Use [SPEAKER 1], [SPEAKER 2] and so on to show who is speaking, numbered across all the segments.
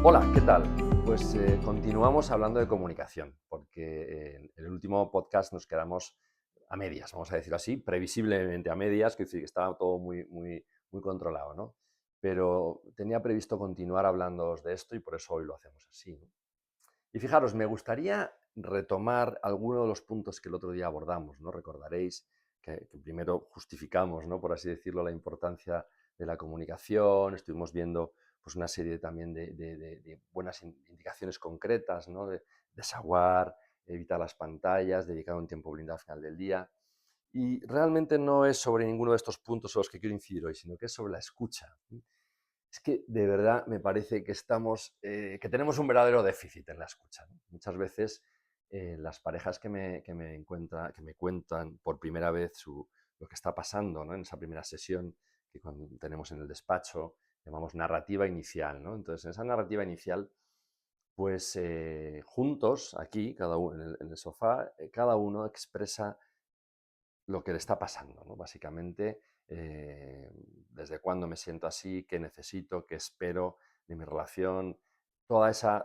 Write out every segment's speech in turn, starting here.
[SPEAKER 1] Hola, ¿qué tal? Pues continuamos hablando de comunicación, porque en el último podcast nos quedamos a medias, vamos a decirlo así, previsiblemente a medias, que decir que estaba todo muy controlado, ¿no? Pero tenía previsto continuar hablándoos de esto y por eso hoy lo hacemos así, ¿no? Y fijaros, me gustaría retomar algunos de los puntos que el otro día abordamos, ¿no? Recordaréis que primero justificamos, ¿no? Por así decirlo, la importancia de la comunicación, estuvimos viendo pues, una serie también de buenas indicaciones concretas, ¿no? De desaguar, evitar las pantallas, dedicar un tiempo blindado al final del día. Y realmente no es sobre ninguno de estos puntos sobre los que quiero incidir hoy, sino que es sobre la escucha. Es que de verdad me parece que que tenemos un verdadero déficit en la escucha, ¿no? Muchas veces las parejas que me cuentan por primera vez lo que está pasando, ¿no? En esa primera sesión que cuando tenemos en el despacho, llamamos narrativa inicial, ¿no? Entonces, en esa narrativa inicial, pues juntos, aquí, cada uno en el sofá, cada uno expresa lo que le está pasando, ¿no? Básicamente, desde cuándo me siento así, qué necesito, qué espero de mi relación, toda esa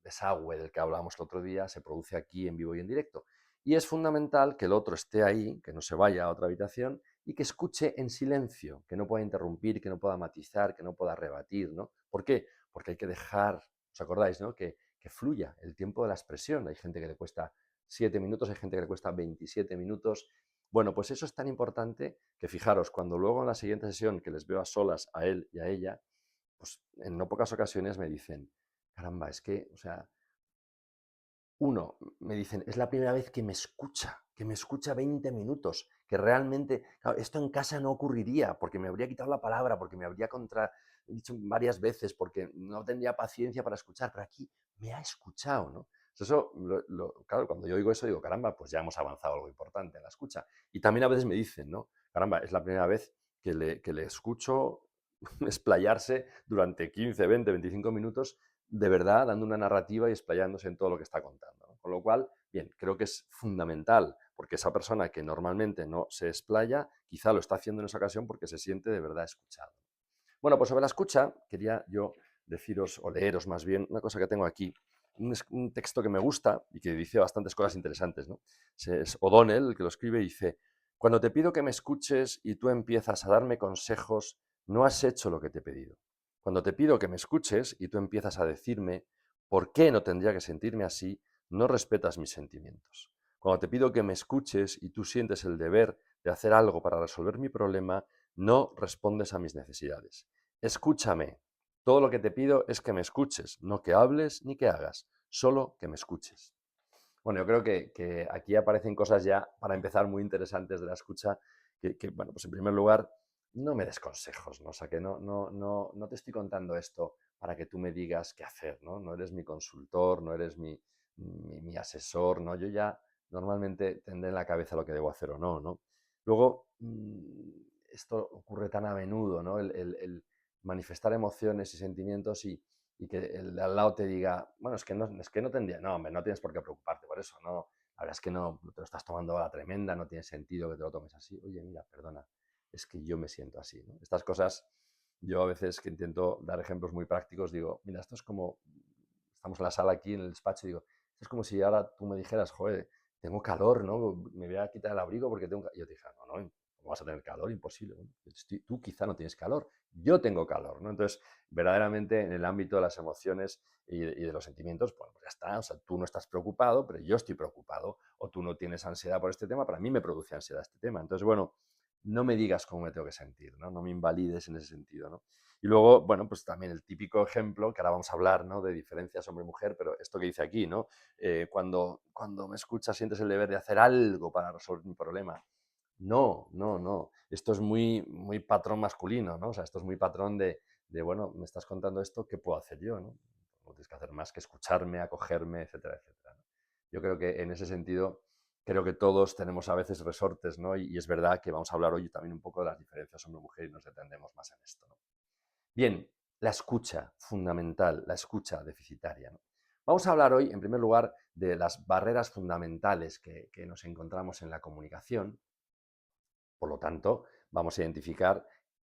[SPEAKER 1] desagüe del que hablábamos el otro día se produce aquí en vivo y en directo. Y es fundamental que el otro esté ahí, que no se vaya a otra habitación y que escuche en silencio, que no pueda interrumpir, que no pueda matizar, que no pueda rebatir, ¿no? ¿Por qué? Porque hay que dejar, ¿os acordáis, no? Que fluya el tiempo de la expresión. Hay gente que le cuesta 7 minutos, hay gente que le cuesta 27 minutos. Bueno, pues eso es tan importante que fijaros, cuando luego en la siguiente sesión que les veo a solas, a él y a ella, pues en no pocas ocasiones me dicen, caramba, es que, o sea, uno, me dicen, es la primera vez que me escucha 20 minutos, que realmente, claro, esto en casa no ocurriría, porque me habría quitado la palabra, porque me habría dicho varias veces, porque no tendría paciencia para escuchar, pero aquí me ha escuchado, ¿no? Eso, claro, cuando yo oigo eso, digo, caramba, pues ya hemos avanzado algo importante en la escucha. Y también a veces me dicen, ¿no? Caramba, es la primera vez que le escucho explayarse durante 15, 20, 25 minutos de verdad dando una narrativa y explayándose en todo lo que está contando, ¿no? Con lo cual, bien, creo que es fundamental, porque esa persona que normalmente no se explaya, quizá lo está haciendo en esa ocasión porque se siente de verdad escuchado. Bueno, pues sobre la escucha, quería yo deciros, o leeros más bien, una cosa que tengo aquí, un texto que me gusta y que dice bastantes cosas interesantes, ¿no? Es O'Donnell el que lo escribe y dice, cuando te pido que me escuches y tú empiezas a darme consejos, no has hecho lo que te he pedido. Cuando te pido que me escuches y tú empiezas a decirme por qué no tendría que sentirme así, no respetas mis sentimientos. Cuando te pido que me escuches y tú sientes el deber de hacer algo para resolver mi problema, no respondes a mis necesidades. Escúchame. Todo lo que te pido es que me escuches, no que hables ni que hagas, solo que me escuches. Bueno, yo creo que aquí aparecen cosas ya, para empezar, muy interesantes de la escucha, bueno, pues en primer lugar, no me des consejos, ¿no? O sea, que no te estoy contando esto para que tú me digas qué hacer, ¿no? No eres mi consultor, no eres mi asesor, ¿no? Yo ya normalmente tendré en la cabeza lo que debo hacer o no, ¿no? Luego, esto ocurre tan a menudo, ¿no? El manifestar emociones y sentimientos y que el de al lado te diga, bueno, es que no tendría, no, hombre, no tienes por qué preocuparte por eso, no, la verdad es que no, te lo estás tomando a la tremenda, no tiene sentido que te lo tomes así. Oye, mira, perdona, es que yo me siento así, ¿no? Estas cosas, yo a veces que intento dar ejemplos muy prácticos, digo, mira, esto es como, estamos en la sala aquí, en el despacho, y digo, esto es como si ahora tú me dijeras, joder, tengo calor, ¿no? Me voy a quitar el abrigo porque tengo calor. Y yo te dije, no, no, ¿cómo vas a tener calor? Imposible. Bueno, tú quizá no tienes calor, yo tengo calor, ¿no? Entonces, verdaderamente en el ámbito de las emociones y de los sentimientos, bueno, pues ya está, o sea, tú no estás preocupado, pero yo estoy preocupado, o tú no tienes ansiedad por este tema, para mí me produce ansiedad este tema. Entonces, bueno, no me digas cómo me tengo que sentir, ¿no? No me invalides en ese sentido, ¿no? Y luego, bueno, pues también el típico ejemplo, que ahora vamos a hablar, ¿no? De diferencias hombre-mujer, pero esto que dice aquí, ¿no? Cuando me escuchas sientes el deber de hacer algo para resolver mi problema. No, no, no. Esto es muy patrón masculino, ¿no? O sea, esto es muy patrón bueno, me estás contando esto, ¿qué puedo hacer yo, no? No tienes que hacer más que escucharme, acogerme, etcétera, etcétera, ¿no? Yo creo que en ese sentido, creo que todos tenemos a veces resortes, ¿no? Y es verdad que vamos a hablar hoy también un poco de las diferencias hombre-mujer y nos detendemos más en esto, ¿no? Bien, la escucha, fundamental, la escucha deficitaria, ¿no? Vamos a hablar hoy, en primer lugar, de las barreras fundamentales que nos encontramos en la comunicación. Por lo tanto, vamos a identificar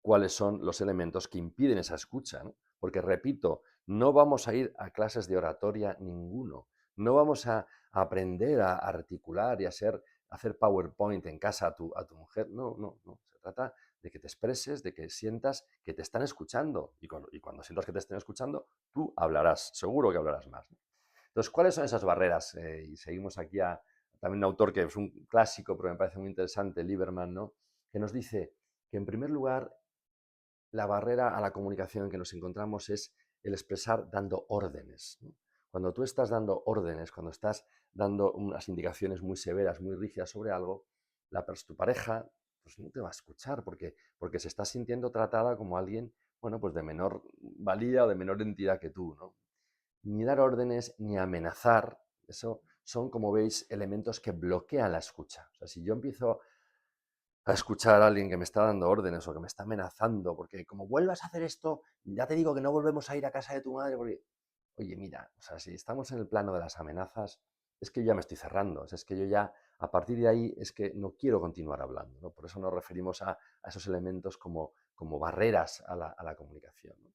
[SPEAKER 1] cuáles son los elementos que impiden esa escucha, ¿no? Porque, repito, No vamos a ir a clases de oratoria ninguno. No vamos a aprender a articular y a hacer PowerPoint en casa a tu mujer. No, no, no. Se trata de que te expreses, de que sientas que te están escuchando. Y cuando sientas que te estén escuchando, tú hablarás, seguro que hablarás más, ¿no? Entonces, ¿cuáles son esas barreras? Y seguimos aquí a también un autor que es un clásico, pero me parece muy interesante, Lieberman, ¿no? Que nos dice que, en primer lugar, la barrera a la comunicación que nos encontramos es el expresar dando órdenes, ¿no? Cuando tú estás dando órdenes, cuando estás dando unas indicaciones muy severas, muy rígidas sobre algo, tu pareja pues no te va a escuchar porque se está sintiendo tratada como alguien, bueno, pues de menor valía o de menor entidad que tú, ¿no? Ni dar órdenes ni amenazar, eso son, como veis, elementos que bloquean la escucha. O sea, si yo empiezo a escuchar a alguien que me está dando órdenes o que me está amenazando, porque como vuelvas a hacer esto, ya te digo que no volvemos a ir a casa de tu madre, porque, oye, mira, o sea, si estamos en el plano de las amenazas, es que yo ya me estoy cerrando, o sea, es que yo ya, a partir de ahí, es que no quiero continuar hablando, ¿no? Por eso nos referimos a esos elementos como barreras a la comunicación, ¿no?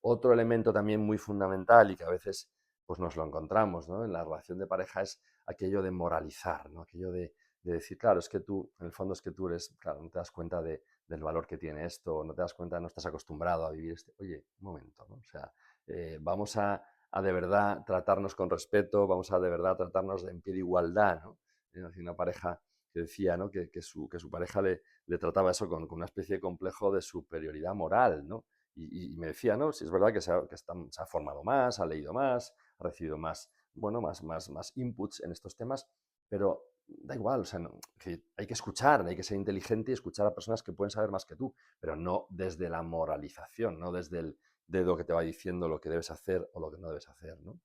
[SPEAKER 1] Otro elemento también muy fundamental y que a veces pues nos lo encontramos, ¿no?, en la relación de pareja es aquello de moralizar, ¿no? Aquello de decir, claro, es que tú, en el fondo es que tú eres, claro, no te das cuenta del valor que tiene esto, no te das cuenta, no estás acostumbrado a vivir este. Oye, un momento, ¿no? O sea, vamos a de verdad tratarnos con respeto, vamos a de verdad tratarnos en pie de igualdad, ¿no? Hay una pareja que decía, ¿no?, que su pareja le trataba eso con una especie de complejo de superioridad moral, ¿no? Y me decía, ¿no? Si es verdad que se ha formado más, ha leído más, ha recibido más, bueno, más inputs en estos temas, pero da igual, o sea, que hay que escuchar, hay que ser inteligente y escuchar a personas que pueden saber más que tú, pero no desde la moralización, no desde el dedo que te va diciendo lo que debes hacer o lo que no debes hacer, ¿no?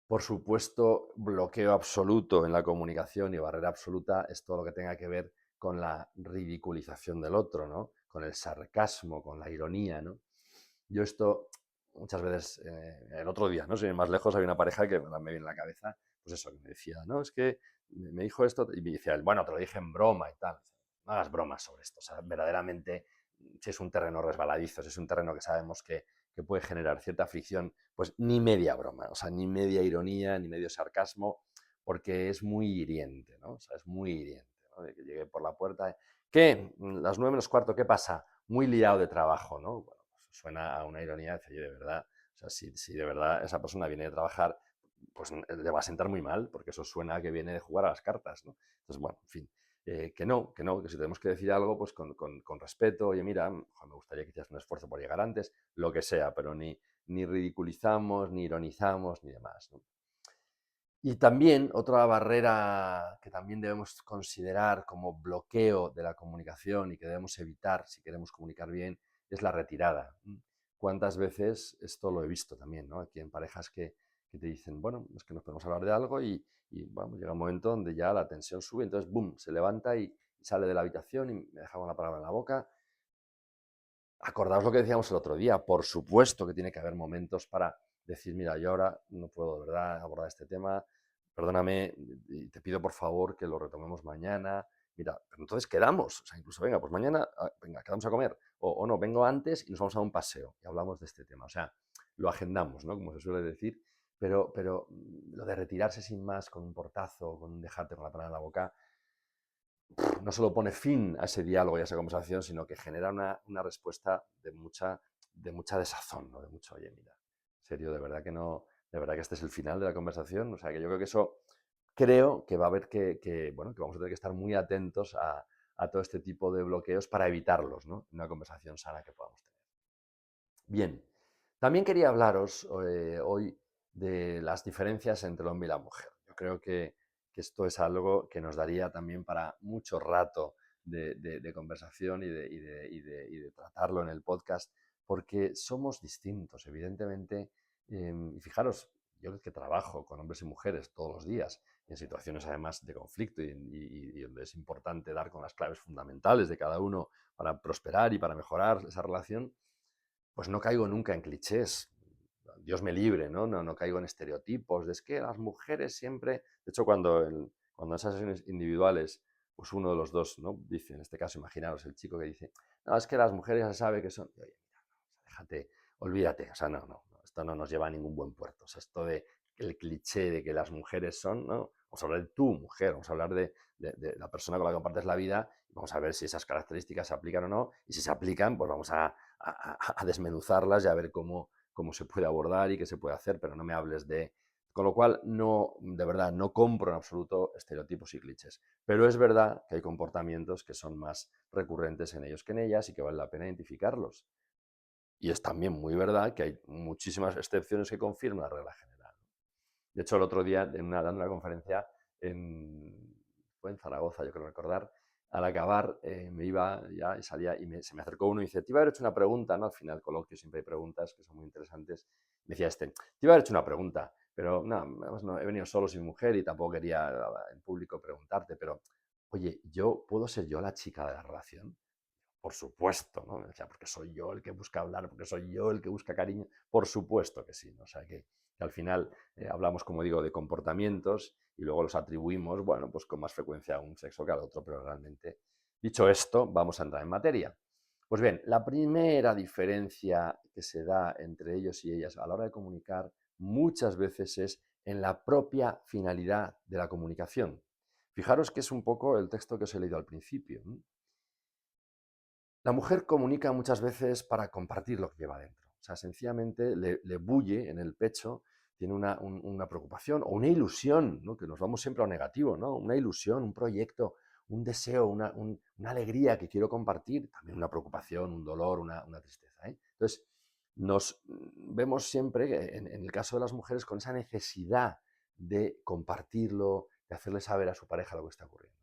[SPEAKER 1] Por supuesto, bloqueo absoluto en la comunicación y barrera absoluta es todo lo que tenga que ver con la ridiculización del otro, ¿no? Con el sarcasmo, con la ironía, ¿no? Yo esto muchas veces, el otro día, ¿no? Sin ir más lejos, había una pareja que me viene en la cabeza, pues eso, que me decía, no, es que me dijo esto y me decía, bueno, te lo dije en broma y tal. No hagas bromas sobre esto, o sea, verdaderamente, si es un terreno resbaladizo, si es un terreno que sabemos que puede generar cierta fricción, pues ni media broma, o sea, ni media ironía, ni medio sarcasmo, porque es muy hiriente, ¿no? O sea, es muy hiriente, ¿no? De que llegue por la puerta, ¿qué? Las 9 menos cuarto, ¿qué pasa? Muy liado de trabajo, ¿no? Bueno, pues suena a una ironía, dice, oye, de verdad, o sea, si de verdad esa persona viene de trabajar, pues le va a sentar muy mal, porque eso suena a que viene de jugar a las cartas, ¿no? Entonces, bueno, en fin, que si tenemos que decir algo, pues con respeto, oye, mira, me gustaría que hicieras un esfuerzo por llegar antes, lo que sea, pero ni ridiculizamos, ni ironizamos, ni demás, ¿no? Y también otra barrera que también debemos considerar como bloqueo de la comunicación y que debemos evitar si queremos comunicar bien es la retirada. ¿Cuántas veces esto lo he visto también, ¿no? Aquí en parejas que te dicen, bueno, es que nos podemos hablar de algo y bueno, llega un momento donde ya la tensión sube, entonces, boom, se levanta y sale de la habitación y me deja con la palabra en la boca. Acordaos lo que decíamos el otro día, por supuesto que tiene que haber momentos para decir, mira, yo ahora no puedo de verdad abordar este tema, perdóname, y te pido por favor que lo retomemos mañana. Mira, pero entonces quedamos, o sea, incluso venga, pues mañana, venga, quedamos a comer, o no, vengo antes y nos vamos a un paseo y hablamos de este tema. O sea, lo agendamos, ¿no? Como se suele decir, pero lo de retirarse sin más, con un portazo, con un dejarte con la palabra en la boca, no solo pone fin a ese diálogo y a esa conversación, sino que genera una respuesta de mucha desazón, ¿no? De mucho, oye, mira, en serio, de verdad que no, de verdad que este es el final de la conversación. O sea, que yo creo que eso, creo que va a haber bueno, que vamos a tener que estar muy atentos a todo este tipo de bloqueos para evitarlos, ¿no? En una conversación sana que podamos tener. Bien, también quería hablaros hoy de las diferencias entre el hombre y la mujer. Yo creo que esto es algo que nos daría también para mucho rato de conversación y de tratarlo en el podcast, porque somos distintos, evidentemente. Y fijaros, yo que trabajo con hombres y mujeres todos los días, en situaciones además de conflicto y donde es importante dar con las claves fundamentales de cada uno para prosperar y para mejorar esa relación, pues no caigo nunca en clichés. Dios me libre, ¿no? No caigo en estereotipos. Es que las mujeres siempre. De hecho, cuando en esas sesiones individuales, pues uno de los dos, ¿no?, dice, en este caso, imaginaros el chico que dice, no, es que las mujeres ya se sabe que son. Y, oye, mira, no, o sea, déjate, olvídate. O sea, no. esto no nos lleva a ningún buen puerto. O sea, esto de el cliché de que las mujeres son, ¿no? Vamos a hablar de tu mujer, vamos a hablar de la persona con la que compartes la vida, y vamos a ver si esas características se aplican o no, y si se aplican, pues vamos a desmenuzarlas y a ver cómo se puede abordar y qué se puede hacer, pero no me hables de... Con lo cual, no, de verdad, no compro en absoluto estereotipos y clichés. Pero es verdad que hay comportamientos que son más recurrentes en ellos que en ellas y que vale la pena identificarlos. Y es también muy verdad que hay muchísimas excepciones que confirman la regla general. De hecho, el otro día, dando una conferencia, fue en Zaragoza, yo creo recordar, al acabar me iba ya y salía y se me acercó uno y dice, te iba a haber hecho una pregunta, ¿no? Al final del coloquio siempre hay preguntas que son muy interesantes. Me decía te iba a haber hecho una pregunta, pero no, he venido solo sin mujer y tampoco quería en público preguntarte, pero oye, ¿puedo ser yo la chica de la relación? Por supuesto, ¿no? Me decía, porque soy yo el que busca hablar, porque soy yo el que busca cariño. Por supuesto que sí, ¿no? O sea, que al final hablamos, como digo, de comportamientos y luego los atribuimos, bueno, pues con más frecuencia a un sexo que al otro, pero realmente, dicho esto, vamos a entrar en materia. Pues bien, la primera diferencia que se da entre ellos y ellas a la hora de comunicar muchas veces es en la propia finalidad de la comunicación. Fijaros que es un poco el texto que os he leído al principio, ¿no? La mujer comunica muchas veces para compartir lo que lleva dentro. O sea, sencillamente le bulle en el pecho, tiene una preocupación o una ilusión, ¿no? Que nos vamos siempre a lo negativo, ¿no? Una ilusión, un proyecto, un deseo, una alegría que quiero compartir, también una preocupación, un dolor, una tristeza, ¿eh? Entonces, nos vemos siempre, en el caso de las mujeres, con esa necesidad de compartirlo, de hacerle saber a su pareja lo que está ocurriendo.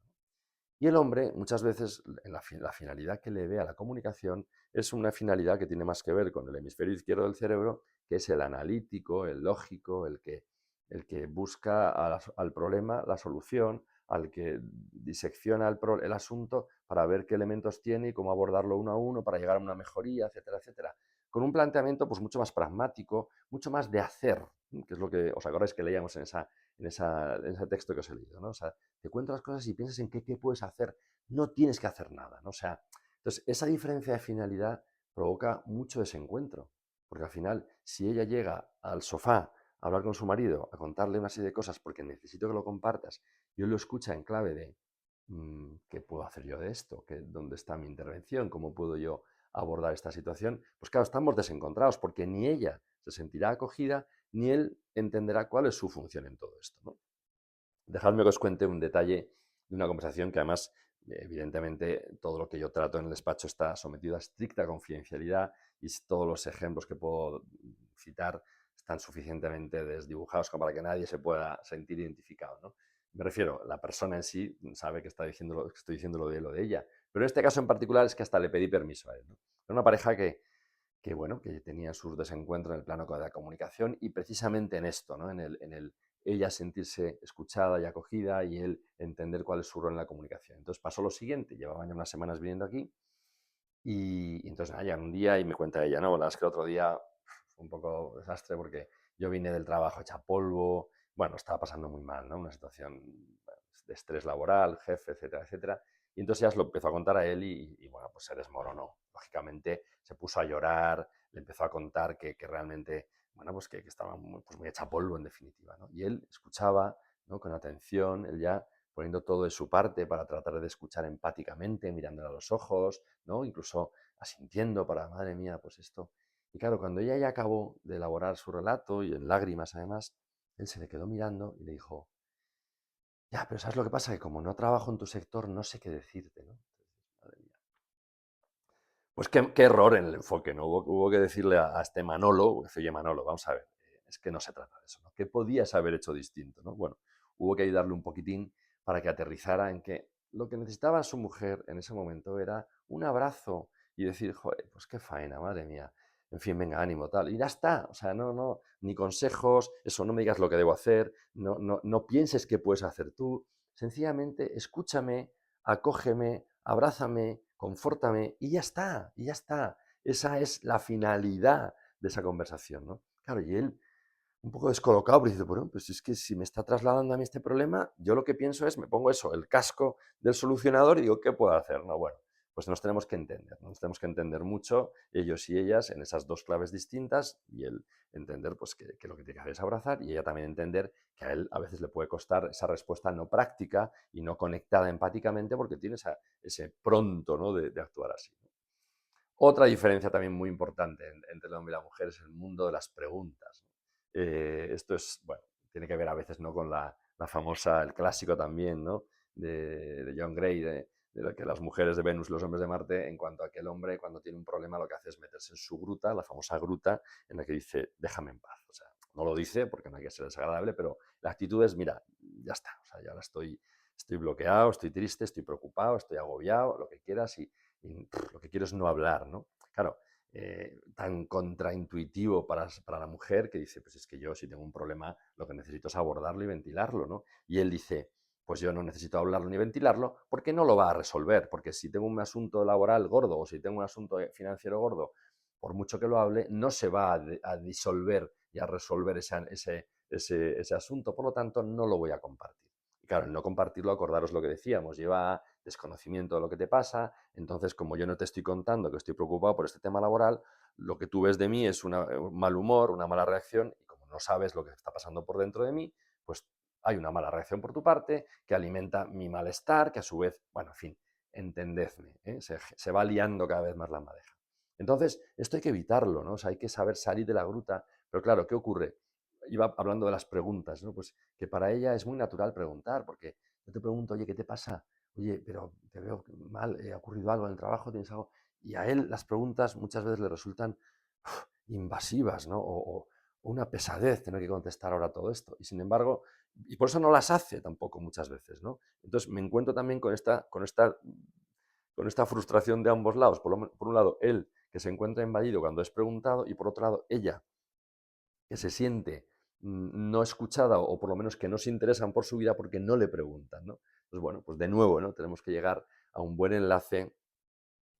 [SPEAKER 1] Y el hombre, muchas veces, la finalidad que le ve a la comunicación es una finalidad que tiene más que ver con el hemisferio izquierdo del cerebro, que es el analítico, el lógico, el que busca al problema la solución, al que disecciona el asunto para ver qué elementos tiene y cómo abordarlo uno a uno para llegar a una mejoría, etcétera, etcétera. Con un planteamiento pues, mucho más pragmático, mucho más de hacer, que es lo que os acordáis que leíamos en ese texto que os he leído, ¿no? O sea, te cuento las cosas y piensas en qué puedes hacer. No tienes que hacer nada, ¿no? O sea, entonces esa diferencia de finalidad provoca mucho desencuentro, porque al final, si ella llega al sofá a hablar con su marido, a contarle una serie de cosas porque necesito que lo compartas, y él lo escucha en clave de ¿qué puedo hacer yo de esto? ¿Dónde está mi intervención? ¿Cómo puedo yo abordar esta situación? Pues claro, estamos desencontrados porque ni ella se sentirá acogida, ni él entenderá cuál es su función en todo esto, ¿no? Dejadme que os cuente un detalle de una conversación que además, evidentemente, todo lo que yo trato en el despacho está sometido a estricta confidencialidad y todos los ejemplos que puedo citar están suficientemente desdibujados como para que nadie se pueda sentir identificado, ¿no? Me refiero, la persona en sí sabe que estoy diciendo lo de ella, pero en este caso en particular es que hasta le pedí permiso a él, ¿no? Era una pareja que tenía sus desencuentros en el plano de la comunicación y precisamente en esto, ¿no? En el ella sentirse escuchada y acogida y él entender cuál es su rol en la comunicación. Entonces pasó lo siguiente, llevaban ya unas semanas viniendo aquí y entonces nada, un día y me cuenta ella, no, la verdad es que el otro día fue un poco desastre porque yo vine del trabajo hecha polvo, bueno, estaba pasando muy mal, ¿no? Una situación de estrés laboral, jefe, etcétera, etcétera. Y entonces ya se lo empezó a contar a él y bueno, pues se desmoronó. Lógicamente se puso a llorar, le empezó a contar que realmente, bueno, pues que estaba muy hecha polvo en definitiva, ¿no? Y él escuchaba, ¿no? Con atención, él ya poniendo todo de su parte para tratar de escuchar empáticamente, mirándole a los ojos, ¿no? Incluso asintiendo para, madre mía, pues esto. Y claro, cuando ella ya acabó de elaborar su relato y en lágrimas además, él se le quedó mirando y le dijo, ya, pero ¿sabes lo que pasa? Que como no trabajo en tu sector, no sé qué decirte, ¿no? Madre mía. Pues qué error en el enfoque, ¿no? Hubo que decirle a este Manolo, que se oye Manolo, vamos a ver, es que no se trata de eso, ¿no? ¿Qué podías haber hecho distinto, ¿no? Bueno, hubo que ayudarle un poquitín para que aterrizara en que lo que necesitaba su mujer en ese momento era un abrazo y decir, joder, pues qué faena, madre mía. En fin, venga, ánimo, tal. Y ya está. O sea, no, ni consejos, eso, no me digas lo que debo hacer, no pienses qué puedes hacer tú. Sencillamente, escúchame, acógeme, abrázame, confórtame y ya está, y ya está. Esa es la finalidad de esa conversación, ¿no? Claro, y él un poco descolocado, pero dice, bueno, pues es que si me está trasladando a mí este problema, yo lo que pienso es, me pongo eso, el casco del solucionador y digo, ¿qué puedo hacer? No, bueno, pues nos tenemos que entender mucho, ellos y ellas, en esas dos claves distintas, y él entender pues, que lo que tiene que hacer es abrazar, y ella también entender que a él a veces le puede costar esa respuesta no práctica y no conectada empáticamente porque tiene ese pronto, ¿no? de actuar así. Otra diferencia también muy importante entre el hombre y la mujer es el mundo de las preguntas, ¿no? Esto es, bueno, tiene que ver a veces, ¿no? con la famosa, el clásico también, ¿no? de John Gray, de lo que las mujeres de Venus y los hombres de Marte, en cuanto a que el hombre cuando tiene un problema lo que hace es meterse en su gruta, la famosa gruta, en la que dice, déjame en paz. O sea, no lo dice porque no hay que ser desagradable, pero la actitud es, mira, ya está, o sea, ya ahora estoy bloqueado, estoy triste, estoy preocupado, estoy agobiado, lo que quieras, y lo que quiero es no hablar, ¿no? Claro, tan contraintuitivo para la mujer que dice, pues es que yo si tengo un problema lo que necesito es abordarlo y ventilarlo, ¿no? Y él dice, pues yo no necesito hablarlo ni ventilarlo porque no lo va a resolver, porque si tengo un asunto laboral gordo o si tengo un asunto financiero gordo, por mucho que lo hable, no se va a disolver y a resolver ese asunto, por lo tanto no lo voy a compartir. Y claro, el no compartirlo, acordaros lo que decíamos, lleva a desconocimiento de lo que te pasa. Entonces, como yo no te estoy contando que estoy preocupado por este tema laboral, lo que tú ves de mí es un mal humor, una mala reacción, y como no sabes lo que está pasando por dentro de mí, pues hay una mala reacción por tu parte que alimenta mi malestar, que a su vez, bueno, en fin, entendedme, ¿eh? Se va liando cada vez más la madeja. Entonces, esto hay que evitarlo, ¿no? O sea, hay que saber salir de la gruta, pero claro, ¿qué ocurre? Iba hablando de las preguntas, ¿no? Pues que para ella es muy natural preguntar, porque yo te pregunto, oye, ¿qué te pasa? Oye, pero te veo mal, ¿ha ocurrido algo en el trabajo? ¿Tienes algo? Y a él las preguntas muchas veces le resultan invasivas, ¿no? O una pesadez tener que contestar ahora todo esto. Y sin embargo, y por eso no las hace tampoco muchas veces, ¿no? Entonces me encuentro también con esta frustración de ambos lados. Por un lado, él que se encuentra invadido cuando es preguntado, y por otro lado, ella que se siente no escuchada, o por lo menos que no se interesan por su vida porque no le preguntan, ¿no? Pues bueno, pues de nuevo, ¿no? Tenemos que llegar a un buen enlace,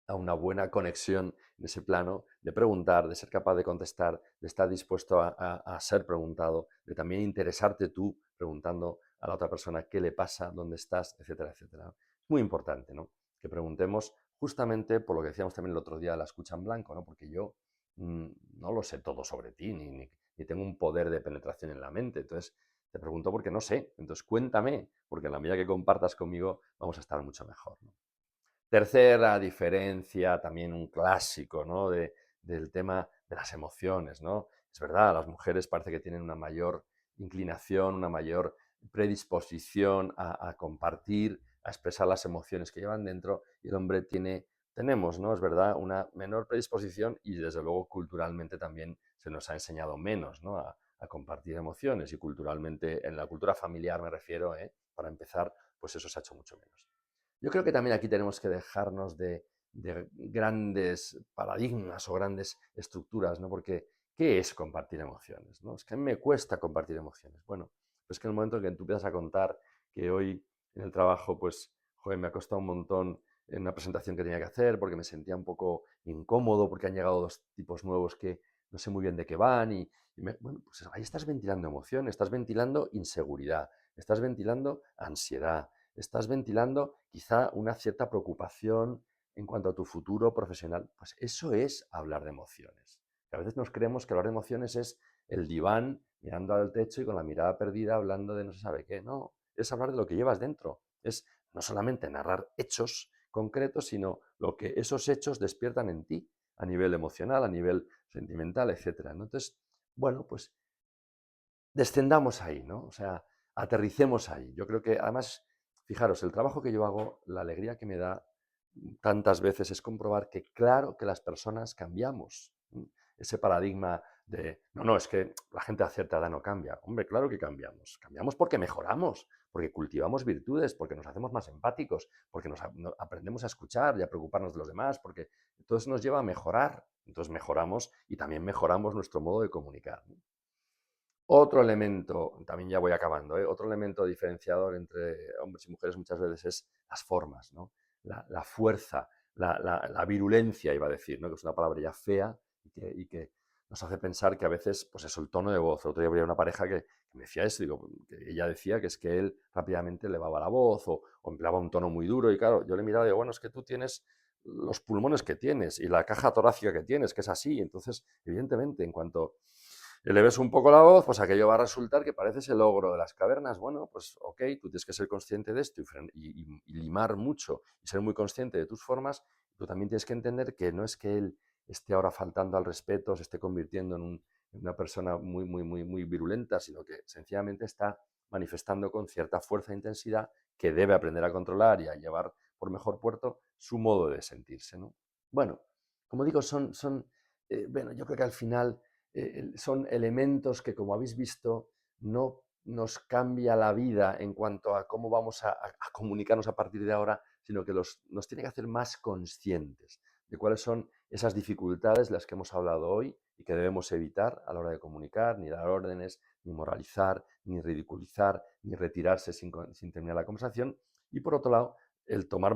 [SPEAKER 1] a una buena conexión en ese plano, de preguntar, de ser capaz de contestar, de estar dispuesto a ser preguntado, de también interesarte tú preguntando a la otra persona qué le pasa, dónde estás, etcétera, etcétera. Es muy importante, ¿no? Que preguntemos justamente por lo que decíamos también el otro día, la escucha en blanco, ¿no? Porque yo no lo sé todo sobre ti, ni tengo un poder de penetración en la mente. Entonces, te pregunto porque no sé. Entonces, cuéntame, porque en la medida que compartas conmigo vamos a estar mucho mejor, ¿no? Tercera diferencia, también un clásico, ¿no? Del tema de las emociones, ¿no? Es verdad, las mujeres parece que tienen una mayor inclinación, una mayor predisposición a compartir, a expresar las emociones que llevan dentro, y el hombre tenemos, ¿no? Es verdad, una menor predisposición, y desde luego culturalmente también se nos ha enseñado menos, ¿no? A compartir emociones, y culturalmente, en la cultura familiar me refiero, para empezar, pues eso se ha hecho mucho menos. Yo creo que también aquí tenemos que dejarnos de grandes paradigmas o grandes estructuras, ¿no? Porque, ¿qué es compartir emociones? ¿No? Es que a mí me cuesta compartir emociones. Bueno, pues que en el momento en que tú empiezas a contar que hoy en el trabajo, pues, joder, me ha costado un montón en una presentación que tenía que hacer porque me sentía un poco incómodo porque han llegado dos tipos nuevos que no sé muy bien de qué van bueno, pues ahí estás ventilando emoción, estás ventilando inseguridad, estás ventilando ansiedad, estás ventilando quizá una cierta preocupación en cuanto a tu futuro profesional. Pues eso es hablar de emociones. A veces nos creemos que hablar de emociones es el diván mirando al techo y con la mirada perdida hablando de no se sabe qué. No, es hablar de lo que llevas dentro. Es no solamente narrar hechos concretos, sino lo que esos hechos despiertan en ti a nivel emocional, a nivel sentimental, etcétera, ¿no? Entonces, bueno, pues descendamos ahí, ¿no? O sea, aterricemos ahí. Yo creo que, además, fijaros, el trabajo que yo hago, la alegría que me da tantas veces es comprobar que claro que las personas cambiamos. Ese paradigma de, no, no, es que la gente a cierta edad no cambia. Hombre, claro que cambiamos. Cambiamos porque mejoramos, porque cultivamos virtudes, porque nos hacemos más empáticos, porque aprendemos a escuchar y a preocuparnos de los demás, porque todo eso nos lleva a mejorar. Entonces mejoramos y también mejoramos nuestro modo de comunicar, ¿no? Otro elemento, también ya voy acabando, otro elemento diferenciador entre hombres y mujeres muchas veces es las formas, ¿no? La fuerza, la virulencia, iba a decir, ¿no? Que es una palabra ya fea y que nos hace pensar que a veces, pues eso, el tono de voz. El otro día había una pareja que me decía eso, digo, que ella decía que es que él rápidamente elevaba la voz o empleaba un tono muy duro, y claro, yo le miraba y digo, bueno, es que tú tienes los pulmones que tienes y la caja torácica que tienes, que es así. Entonces, evidentemente, en cuanto eleves un poco la voz, pues aquello va a resultar que pareces el ogro de las cavernas. Bueno, pues ok, tú tienes que ser consciente de esto y limar mucho y ser muy consciente de tus formas. Tú también tienes que entender que no es que él esté ahora faltando al respeto, se esté convirtiendo en una persona muy virulenta, sino que sencillamente está manifestando con cierta fuerza e intensidad que debe aprender a controlar y a llevar por mejor puerto su modo de sentirse, ¿no? Bueno, como digo, bueno, yo creo que al final son elementos que, como habéis visto, no nos cambia la vida en cuanto a cómo vamos a comunicarnos a partir de ahora, sino que nos tiene que hacer más conscientes de cuáles son esas dificultades de las que hemos hablado hoy y que debemos evitar a la hora de comunicar, ni dar órdenes, ni moralizar, ni ridiculizar, ni retirarse sin terminar la conversación. Y por otro lado, el tomar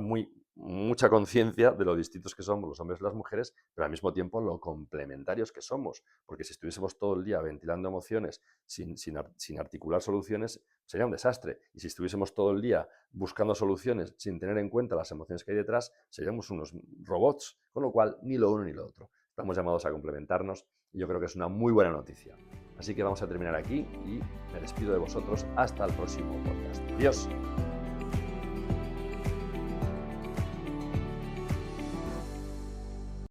[SPEAKER 1] mucha conciencia de lo distintos que somos los hombres y las mujeres, pero al mismo tiempo lo complementarios que somos, porque si estuviésemos todo el día ventilando emociones sin articular soluciones, sería un desastre. Y si estuviésemos todo el día buscando soluciones sin tener en cuenta las emociones que hay detrás, seríamos unos robots, con lo cual ni lo uno ni lo otro. Estamos llamados a complementarnos y yo creo que es una muy buena noticia. Así que vamos a terminar aquí y me despido de vosotros hasta el próximo podcast. Adiós.